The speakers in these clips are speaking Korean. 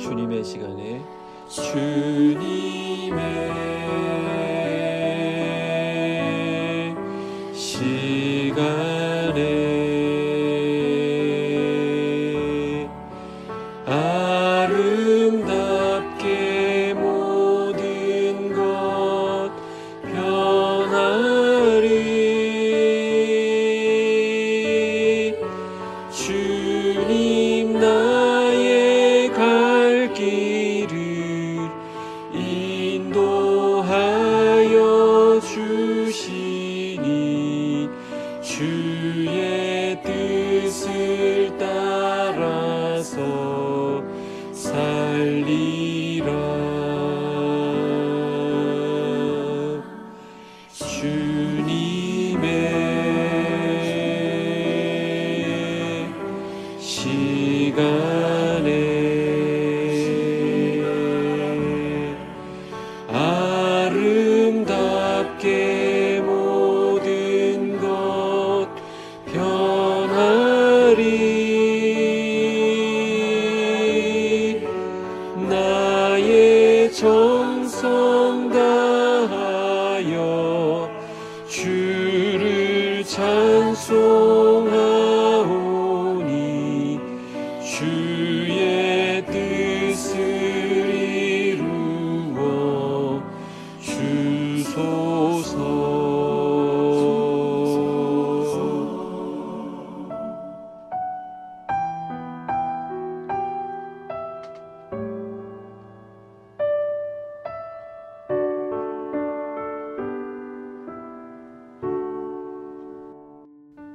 주님의 시간에 주님의 시간에 아름답게 모든 것 변하리. 주님 나의 갈 길을 인도하여 주시니 주의 뜻을 따라서 살리라. 주님의 시간에 아름답게 모든 것 변하리. 나의 정성 다하여 주를 찬송하오니 주의 뜻을 이루어 주소서.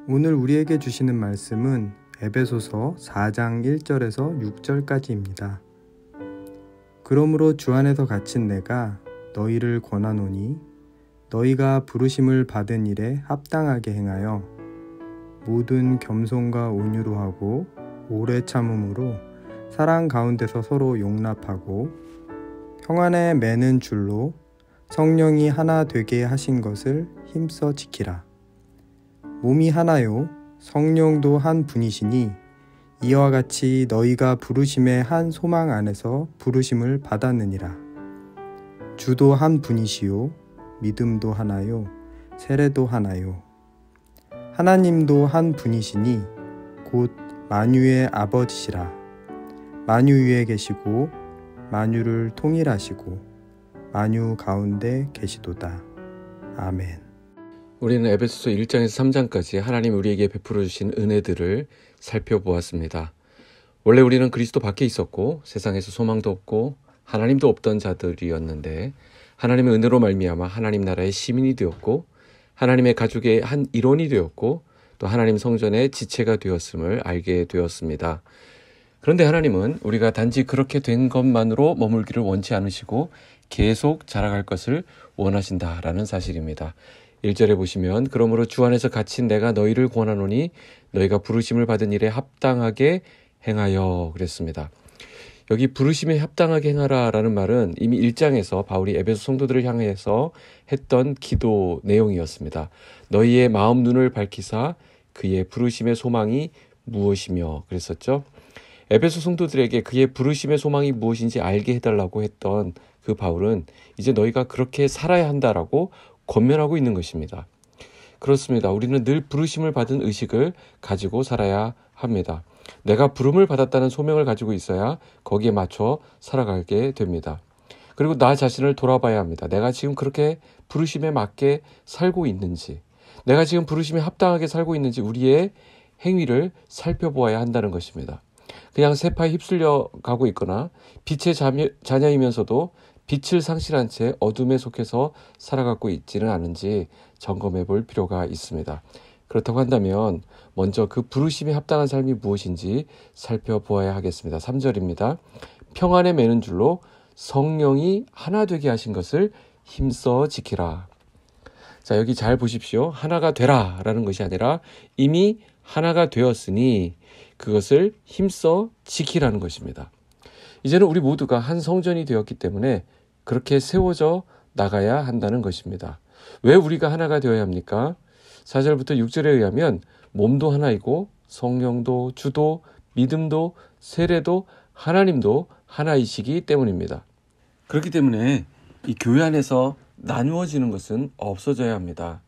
오늘 우리에게 주시는 말씀은 에베소서 4장 1절에서 6절까지입니다. 그러므로 주 안에서 갇힌 내가 너희를 권하노니 너희가 부르심을 받은 일에 합당하게 행하여 모든 겸손과 온유로 하고 오래 참음으로 사랑 가운데서 서로 용납하고 평안에 매는 줄로 성령이 하나 되게 하신 것을 힘써 지키라. 몸이 하나요 성령도 한 분이시니 이와 같이 너희가 부르심의 한 소망 안에서 부르심을 받았느니라. 주도 한 분이시요 믿음도 하나요 세례도 하나요 하나님도 한 분이시니 곧 만유의 아버지시라. 만유 위에 계시고 만유를 통일하시고 만유 가운데 계시도다. 아멘. 우리는 에베소서 1장에서 3장까지 하나님이 우리에게 베풀어 주신 은혜들을 살펴보았습니다. 원래 우리는 그리스도 밖에 있었고 세상에서 소망도 없고 하나님도 없던 자들이었는데 하나님의 은혜로 말미암아 하나님 나라의 시민이 되었고 하나님의 가족의 한 일원이 되었고 또 하나님 성전의 지체가 되었음을 알게 되었습니다. 그런데 하나님은 우리가 단지 그렇게 된 것만으로 머물기를 원치 않으시고 계속 자라갈 것을 원하신다라는 사실입니다. 1절에 보시면 그러므로 주 안에서 갇힌 내가 너희를 권하노니 너희가 부르심을 받은 일에 합당하게 행하여 그랬습니다. 여기 부르심에 합당하게 행하라 라는 말은 이미 1장에서 바울이 에베소 성도들을 향해서 했던 기도 내용이었습니다. 너희의 마음 눈을 밝히사 그의 부르심의 소망이 무엇이며 그랬었죠. 에베소 성도들에게 그의 부르심의 소망이 무엇인지 알게 해달라고 했던 그 바울은 이제 너희가 그렇게 살아야 한다라고 권면하고 있는 것입니다. 그렇습니다. 우리는 늘 부르심을 받은 의식을 가지고 살아야 합니다. 내가 부름을 받았다는 소명을 가지고 있어야 거기에 맞춰 살아가게 됩니다. 그리고 나 자신을 돌아봐야 합니다. 내가 지금 그렇게 부르심에 맞게 살고 있는지, 내가 지금 부르심에 합당하게 살고 있는지 우리의 행위를 살펴보아야 한다는 것입니다. 그냥 세파에 휩쓸려 가고 있거나 빛의 자녀이면서도 빛을 상실한 채 어둠에 속해서 살아가고 있지는 않은지 점검해 볼 필요가 있습니다. 그렇다고 한다면 먼저 그 부르심에 합당한 삶이 무엇인지 살펴보아야 하겠습니다. 3절입니다. 평안에 매는 줄로 성령이 하나 되게 하신 것을 힘써 지키라. 자, 여기 잘 보십시오. 하나가 되라 라는 것이 아니라 이미 하나가 되었으니 그것을 힘써 지키라는 것입니다. 이제는 우리 모두가 한 성전이 되었기 때문에 그렇게 세워져 나가야 한다는 것입니다. 왜 우리가 하나가 되어야 합니까? 4절부터 6절에 의하면 몸도 하나이고 성령도 주도 믿음도 세례도 하나님도 하나이시기 때문입니다. 그렇기 때문에 이 교회 안에서 나누어지는 것은 없어져야 합니다.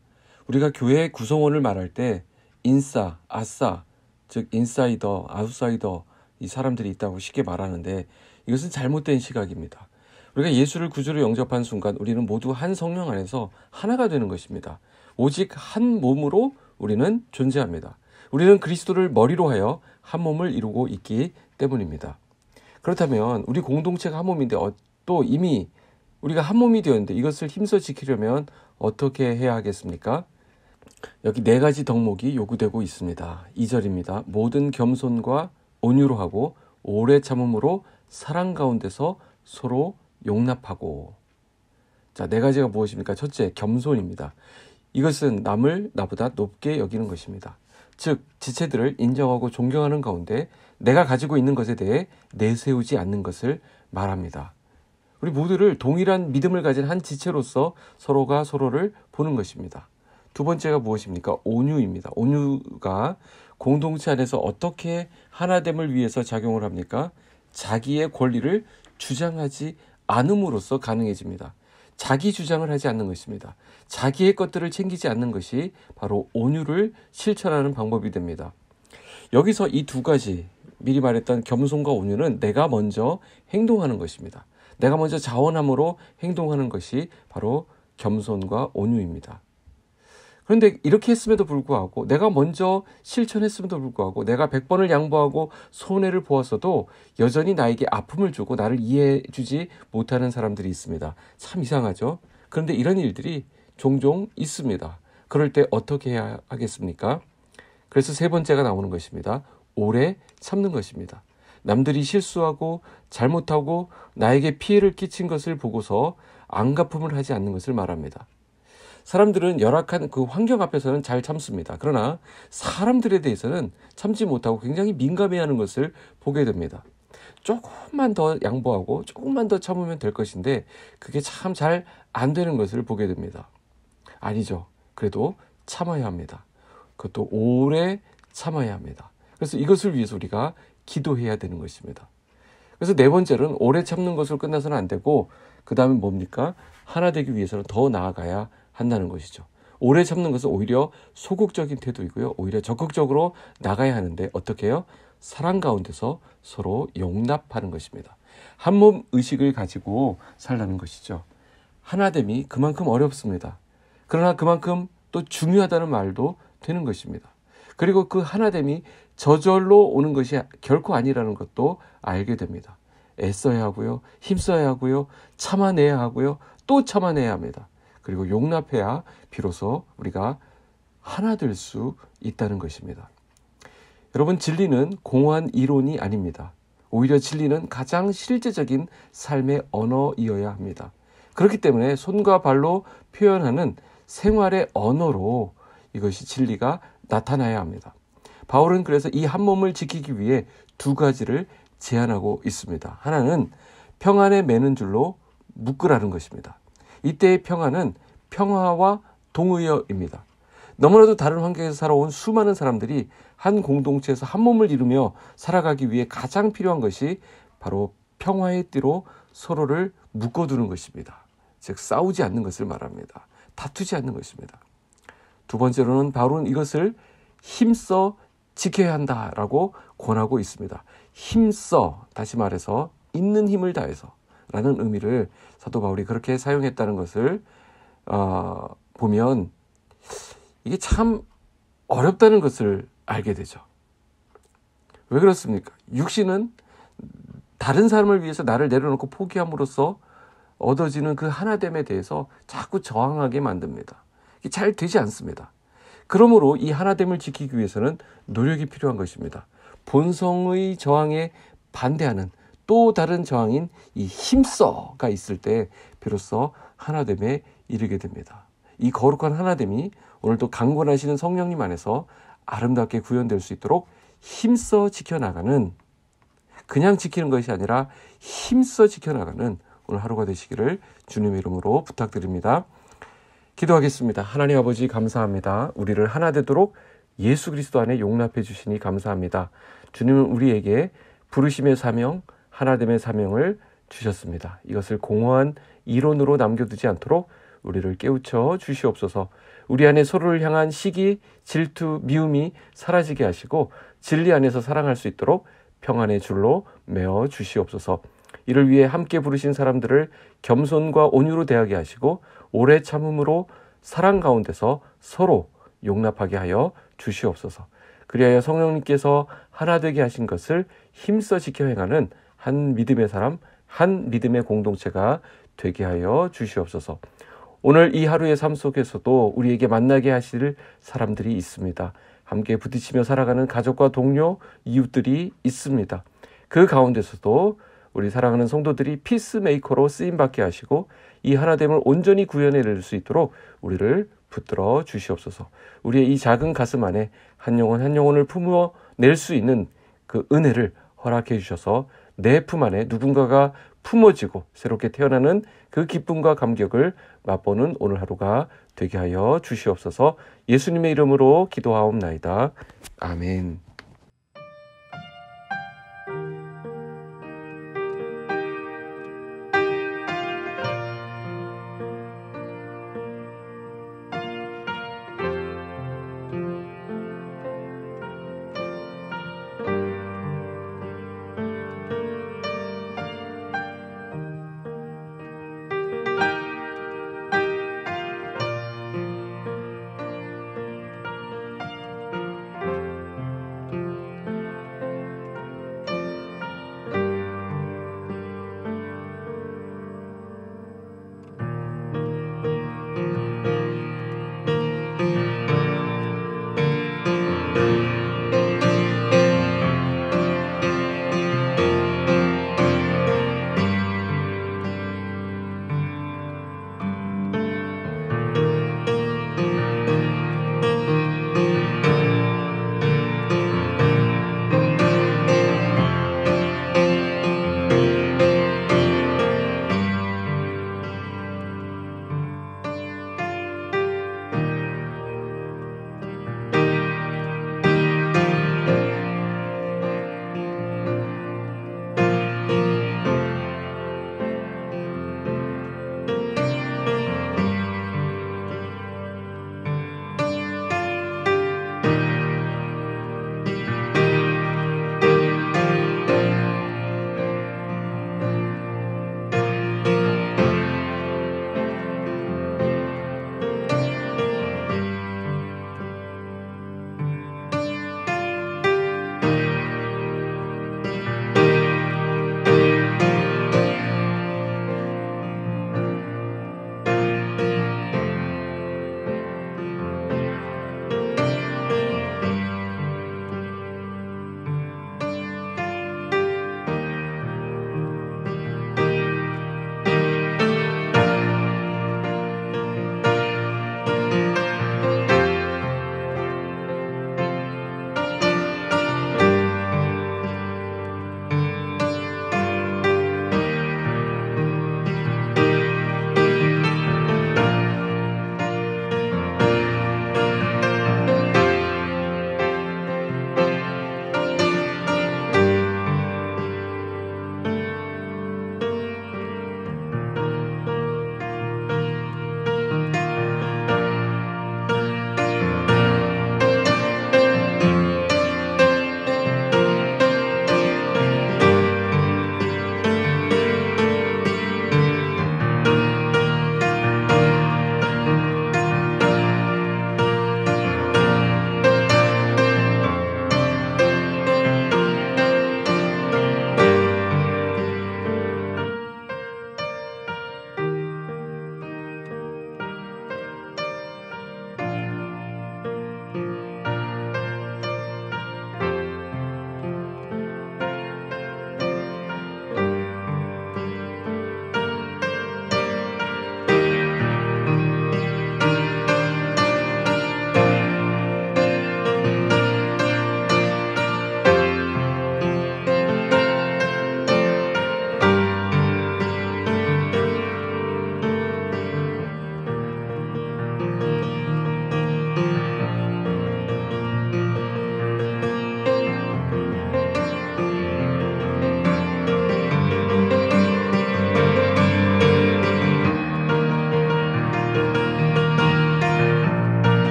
우리가 교회 구성원을 말할 때 인싸, 아싸, 즉 인사이더, 아웃사이더 이 사람들이 있다고 쉽게 말하는데 이것은 잘못된 시각입니다. 우리가 예수를 구주로 영접한 순간 우리는 모두 한 성령 안에서 하나가 되는 것입니다. 오직 한 몸으로 우리는 존재합니다. 우리는 그리스도를 머리로 하여 한 몸을 이루고 있기 때문입니다. 그렇다면 우리 공동체가 한 몸인데 또 이미 우리가 한 몸이 되었는데 이것을 힘써 지키려면 어떻게 해야 하겠습니까? 여기 4가지 덕목이 요구되고 있습니다. 2절입니다. 모든 겸손과 온유로 하고 오래 참음으로 사랑 가운데서 서로 용납하고. 자, 4가지가 무엇입니까? 첫째, 겸손입니다. 이것은 남을 나보다 높게 여기는 것입니다. 즉, 지체들을 인정하고 존경하는 가운데 내가 가지고 있는 것에 대해 내세우지 않는 것을 말합니다. 우리 모두를 동일한 믿음을 가진 한 지체로서 서로가 서로를 보는 것입니다. 2번째가 무엇입니까? 온유입니다. 온유가 공동체 안에서 어떻게 하나됨을 위해서 작용을 합니까? 자기의 권리를 주장하지 않음으로써 가능해집니다. 자기 주장을 하지 않는 것입니다. 자기의 것들을 챙기지 않는 것이 바로 온유를 실천하는 방법이 됩니다. 여기서 이 2가지 미리 말했던 겸손과 온유는 내가 먼저 행동하는 것입니다. 내가 먼저 자원함으로 행동하는 것이 바로 겸손과 온유입니다. 그런데 이렇게 했음에도 불구하고 내가 먼저 실천했음에도 불구하고 내가 100번을 양보하고 손해를 보았어도 여전히 나에게 아픔을 주고 나를 이해해 주지 못하는 사람들이 있습니다. 참 이상하죠? 그런데 이런 일들이 종종 있습니다. 그럴 때 어떻게 해야 하겠습니까? 그래서 3번째가 나오는 것입니다. 오래 참는 것입니다. 남들이 실수하고 잘못하고 나에게 피해를 끼친 것을 보고서 안갚음을 하지 않는 것을 말합니다. 사람들은 열악한 그 환경 앞에서는 잘 참습니다. 그러나 사람들에 대해서는 참지 못하고 굉장히 민감해하는 것을 보게 됩니다. 조금만 더 양보하고 조금만 더 참으면 될 것인데 그게 참 잘 안 되는 것을 보게 됩니다. 아니죠. 그래도 참아야 합니다. 그것도 오래 참아야 합니다. 그래서 이것을 위해서 우리가 기도해야 되는 것입니다. 그래서 4번째는 오래 참는 것으로 끝나서는 안 되고 그 다음에 뭡니까? 하나 되기 위해서는 더 나아가야 한다는 것이죠. 오래 참는 것은 오히려 소극적인 태도이고요. 오히려 적극적으로 나가야 하는데 어떻게 해요? 사랑 가운데서 서로 용납하는 것입니다. 한 몸 의식을 가지고 살라는 것이죠. 하나됨이 그만큼 어렵습니다. 그러나 그만큼 또 중요하다는 말도 되는 것입니다. 그리고 그 하나됨이 저절로 오는 것이 결코 아니라는 것도 알게 됩니다. 애써야 하고요. 힘써야 하고요. 참아내야 하고요. 또 참아내야 합니다. 그리고 용납해야 비로소 우리가 하나 될 수 있다는 것입니다. 여러분, 진리는 공허한 이론이 아닙니다. 오히려 진리는 가장 실제적인 삶의 언어이어야 합니다. 그렇기 때문에 손과 발로 표현하는 생활의 언어로 이것이 진리가 나타나야 합니다. 바울은 그래서 이 한 몸을 지키기 위해 2가지를 제안하고 있습니다. 하나는 평안에 매는 줄로 묶으라는 것입니다. 이때의 평안은 평화와 동의어입니다. 너무나도 다른 환경에서 살아온 수많은 사람들이 한 공동체에서 한 몸을 이루며 살아가기 위해 가장 필요한 것이 바로 평화의 띠로 서로를 묶어두는 것입니다. 즉 싸우지 않는 것을 말합니다. 다투지 않는 것입니다. 2번째로는 바울은 이것을 힘써 지켜야 한다라고 권하고 있습니다. 힘써, 다시 말해서 있는 힘을 다해서 라는 의미를 사도 바울이 그렇게 사용했다는 것을 보면 이게 참 어렵다는 것을 알게 되죠. 왜 그렇습니까? 육신은 다른 사람을 위해서 나를 내려놓고 포기함으로써 얻어지는 그 하나됨에 대해서 자꾸 저항하게 만듭니다. 이게 잘 되지 않습니다. 그러므로 이 하나됨을 지키기 위해서는 노력이 필요한 것입니다. 본성의 저항에 반대하는 또 다른 저항인 이 힘써가 있을 때 비로소 하나됨에 이르게 됩니다. 이 거룩한 하나됨이 오늘도 강권하시는 성령님 안에서 아름답게 구현될 수 있도록 힘써 지켜나가는, 그냥 지키는 것이 아니라 힘써 지켜나가는 오늘 하루가 되시기를 주님의 이름으로 부탁드립니다. 기도하겠습니다. 하나님 아버지 감사합니다. 우리를 하나 되도록 예수 그리스도 안에 용납해 주시니 감사합니다. 주님은 우리에게 부르심의 사명, 하나됨의 사명을 주셨습니다. 이것을 공허한 이론으로 남겨두지 않도록 우리를 깨우쳐 주시옵소서. 우리 안에 서로를 향한 시기, 질투, 미움이 사라지게 하시고 진리 안에서 사랑할 수 있도록 평안의 줄로 메어 주시옵소서. 이를 위해 함께 부르신 사람들을 겸손과 온유로 대하게 하시고 오래 참음으로 사랑 가운데서 서로 용납하게 하여 주시옵소서. 그리하여 성령님께서 하나 되게 하신 것을 힘써 지켜 행하는 한 믿음의 사람, 한 믿음의 공동체가 되게 하여 주시옵소서. 오늘 이 하루의 삶 속에서도 우리에게 만나게 하실 사람들이 있습니다. 함께 부딪히며 살아가는 가족과 동료, 이웃들이 있습니다. 그 가운데서도 우리 사랑하는 성도들이 피스메이커로 쓰임받게 하시고 이 하나됨을 온전히 구현해낼 수 있도록 우리를 붙들어 주시옵소서. 우리의 이 작은 가슴 안에 한 영혼 한 영혼을 품어낼 수 있는 그 은혜를 허락해 주셔서 내 품 안에 누군가가 품어지고 새롭게 태어나는 그 기쁨과 감격을 맛보는 오늘 하루가 되게 하여 주시옵소서. 예수님의 이름으로 기도하옵나이다. 아멘.